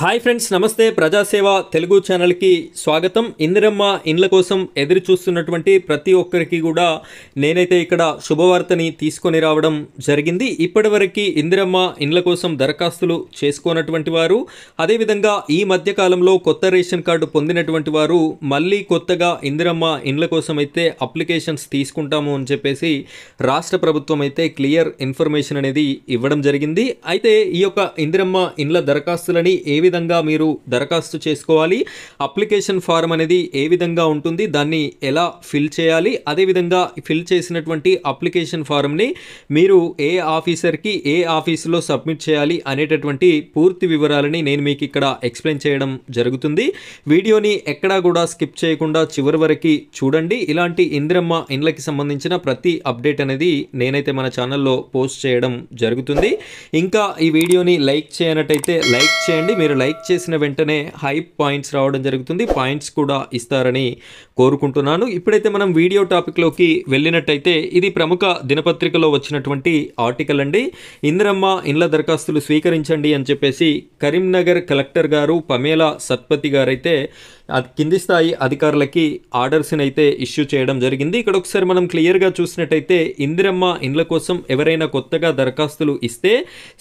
Hi friends, నమస్తే. ప్రజాసేవ తెలుగు ఛానల్కి స్వాగతం. ఇందిరమ్మ ఇండ్ల కోసం ఎదురు చూస్తున్నటువంటి ప్రతి ఒక్కరికి కూడా నేనైతే ఇక్కడ శుభవార్తని తీసుకొని రావడం జరిగింది. ఇప్పటివరకు ఇందిరమ్మ ఇండ్ల కోసం దరఖాస్తులు చేసుకోనటువంటి వారు, అదేవిధంగా ఈ మధ్యకాలంలో కొత్త రేషన్ కార్డు పొందినటువంటి వారు మళ్ళీ కొత్తగా ఇందిరమ్మ ఇండ్ల కోసం అయితే అప్లికేషన్స్ తీసుకుంటాము అని చెప్పేసి రాష్ట్ర ప్రభుత్వం అయితే క్లియర్ ఇన్ఫర్మేషన్ అనేది ఇవ్వడం జరిగింది. అయితే ఈ యొక్క ఇందిరమ్మ ఇండ్ల దరఖాస్తులని ఏ విధంగా మీరు దరఖాస్తు చేసుకోవాలి, అప్లికేషన్ ఫారం అనేది ఏ విధంగా ఉంటుంది, దాన్ని ఎలా ఫిల్ చేయాలి, అదేవిధంగా ఫిల్ చేసినటువంటి అప్లికేషన్ ఫారంని మీరు ఏ ఆఫీసర్కి ఏ ఆఫీసులో సబ్మిట్ చేయాలి అనేటటువంటి పూర్తి వివరాలని నేను మీకు ఇక్కడ ఎక్స్ప్లెయిన్ చేయడం జరుగుతుంది. వీడియోని ఎక్కడా కూడా స్కిప్ చేయకుండా చివరి వరకు చూడండి. ఇలాంటి ఇందిరమ్మ ఇండ్లకి సంబంధించిన ప్రతి అప్డేట్ అనేది నేనైతే మన ఛానల్లో పోస్ట్ చేయడం జరుగుతుంది. ఇంకా ఈ వీడియోని లైక్ చేయనట్టయితే లైక్ చేయండి. మీరు లైక్ చేసిన వెంటనే హైప్ పాయింట్స్ రావడం జరుగుతుంది, పాయింట్స్ కూడా ఇస్తారని కోరుకుంటున్నాను. ఇప్పుడైతే మనం వీడియో టాపిక్లోకి వెళ్ళినట్టయితే ఇది ప్రముఖ దినపత్రికలో వచ్చినటువంటి ఆర్టికల్ అండి. ఇందిరమ్మ ఇండ్ల దరఖాస్తులు స్వీకరించండి అని చెప్పేసి కరీంనగర్ కలెక్టర్ గారు పమేలా సత్పతి గారైతే కింది స్థాయి అధికారులకి ఆర్డర్స్ని అయితే ఇష్యూ చేయడం జరిగింది. ఇక్కడ ఒకసారి మనం క్లియర్గా చూసినట్టయితే ఇందిరమ్మ ఇండ్ల కోసం ఎవరైనా కొత్తగా దరఖాస్తులు ఇస్తే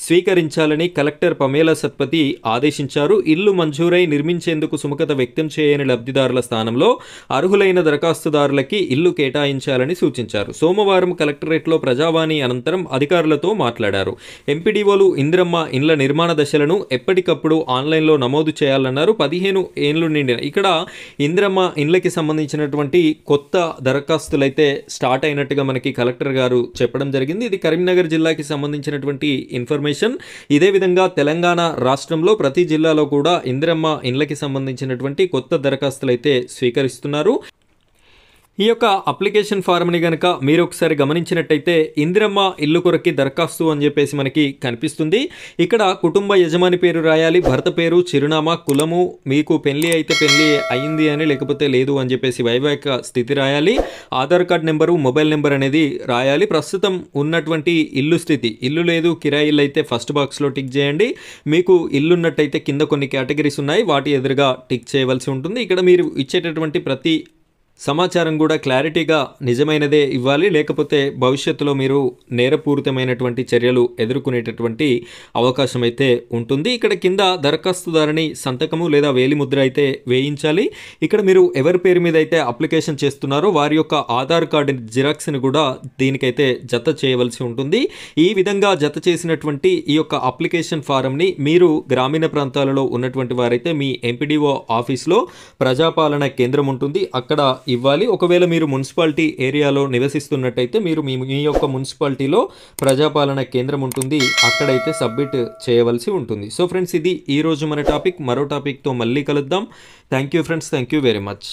స్వీకరించాలని కలెక్టర్ పమేలా సత్పతి ఆదేశించారు. ఇల్లు మంజూరై నిర్మించేందుకు సుముఖత వ్యక్తం చేయని లబ్ధిదారుల స్థానంలో అర్హులైన దరఖాస్తుదారులకి ఇల్లు కేటాయించాలని సూచించారు. సోమవారం కలెక్టరేట్లో ప్రజావాణి అనంతరం అధికారులతో మాట్లాడారు. ఎంపీడీఓలు ఇందిరమ్మ ఇండ్ల నిర్మాణ దశలను ఎప్పటికప్పుడు ఆన్లైన్లో నమోదు చేయాలన్నారు. 15 ఏళ్లు నిండిన ఇక్కడ ఇందిరమ్మ ఇండ్లకి సంబంధించినటువంటి కొత్త దరఖాస్తులు అయితే స్టార్ట్ అయినట్టుగా మనకి కలెక్టర్ గారు చెప్పడం జరిగింది. ఇది కరీంనగర్ జిల్లాకి సంబంధించినటువంటి ఇన్ఫర్మేషన్. ఇదే విధంగా తెలంగాణ రాష్ట్రంలో ప్రతి జిల్లాలో కూడా ఇందిరమ్మ ఇండ్లకి సంబంధించినటువంటి కొత్త దరఖాస్తులు అయితే స్వీకరిస్తున్నారు. ఈ యొక్క అప్లికేషన్ ఫారంని కనుక మీరు ఒకసారి గమనించినట్టయితే ఇందిరమ్మ ఇల్లు కొరకి దరఖాస్తు అని చెప్పేసి మనకి కనిపిస్తుంది. ఇక్కడ కుటుంబ యజమాని పేరు రాయాలి, భర్త పేరు, చిరునామా, కులము, మీకు పెళ్లి అయితే పెళ్లి అయింది అని లేకపోతే లేదు అని చెప్పేసి వైవాహిక స్థితి రాయాలి, Aadhaar card number, mobile number అనేది రాయాలి, ప్రస్తుతం ఉన్నటువంటి ఇల్లు స్థితి, ఇల్లు లేదు కిరాయి ఇల్లు అయితే ఫస్ట్ బాక్స్లో టిక్ చేయండి, మీకు ఇల్లు ఉన్నట్టయితే కింద కొన్ని కేటగిరీస్ ఉన్నాయి, వాటి ఎదురుగా టిక్ చేయవలసి ఉంటుంది. ఇక్కడ మీరు ఇచ్చేటటువంటి ప్రతి సమాచారం కూడా క్లారిటీగా నిజమైనదే ఇవ్వాలి, లేకపోతే భవిష్యత్తులో మీరు నేరపూరితమైనటువంటి చర్యలు ఎదుర్కొనేటటువంటి అవకాశం అయితే ఉంటుంది. ఇక్కడ కింద దరఖాస్తుదారుని సంతకము లేదా వేలిముద్ర అయితే వేయించాలి. ఇక్కడ మీరు ఎవరి పేరు మీద అయితే అప్లికేషన్ చేస్తున్నారో వారి యొక్క ఆధార్ కార్డు జిరాక్స్ని కూడా దీనికైతే జత చేయవలసి ఉంటుంది. ఈ విధంగా జత చేసినటువంటి ఈ యొక్క అప్లికేషన్ ఫారంని మీరు గ్రామీణ ప్రాంతాలలో ఉన్నటువంటి వారైతే మీ ఎంపీడీఓ ఆఫీస్లో ప్రజాపాలన కేంద్రం ఉంటుంది, అక్కడ ఇవ్వాలి. ఒకవేళ మీరు మున్సిపాలిటీ ఏరియాలో నివసిస్తున్నట్టయితే మీరు మీ యొక్క మున్సిపాలిటీలో ప్రజాపాలన కేంద్రం ఉంటుంది, అక్కడైతే సబ్మిట్ చేయవలసి ఉంటుంది. సో ఫ్రెండ్స్, ఇది ఈరోజు మన టాపిక్. మరో టాపిక్తో మళ్ళీ కలుద్దాం. Thank you friends, thank you very much.